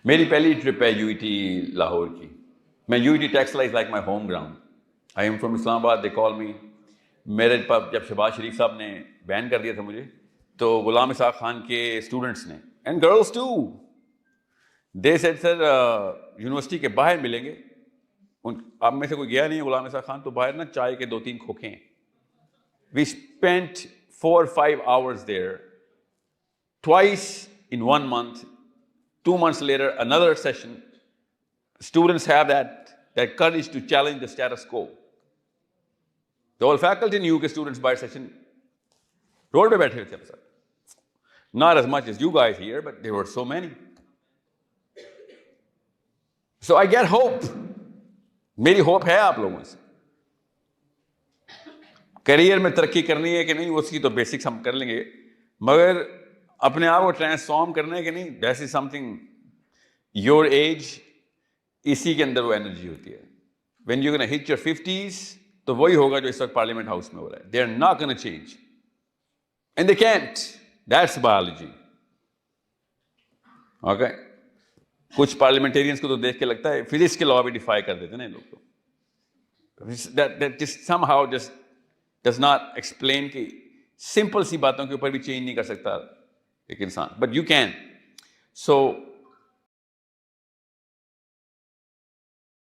मेरी पहली ट्रिप है यूईटी लाहौर की. मैं UET textile is like my home ground. I am from Islamabad. They call मी. मेरे पर जब शहबाज शरीफ साहब ने बैन कर दिया था मुझे, तो गुलाम इसाक खान के स्टूडेंट्स ने, and girls too, they said sir university के बाहर मिलेंगे. आप में से कोई गया नहीं है गुलाम इसाक खान, तो बाहर ना चाय के 2-3 खोखे हैं. We spent 4-5 hours there. Twice in 1 month. 2 months later, another session. Students have that courage to challenge the status quo. The whole faculty knew कि students by session रोड पे बैठे थे सब. Not as much as you guys here, but there were so many. So I get hope. मेरी hope है आप लोगों से. करियर में तरक्की करनी है कि नहीं, उसकी तो बेसिक्स हम कर लेंगे, मगर अपने आप को ट्रांसफॉर्म करना है कि नहीं, that is something your age, इसी के अंदर वो एनर्जी होती है. When you gonna hit your 50s, तो वही होगा जो इस वक्त पार्लियामेंट हाउस में हो रहा है. They are not gonna change and they can't. That's biology. Okay. कुछ पार्लियामेंटेरियंस को तो देख के लगता है फिजिक्स के लॉ भी डिफाई कर देते ना लोग. तो that just somehow just does not explain कि सिंपल सी बातों के ऊपर भी चेंज नहीं कर सकता एक इंसान, बट यू कैन. सो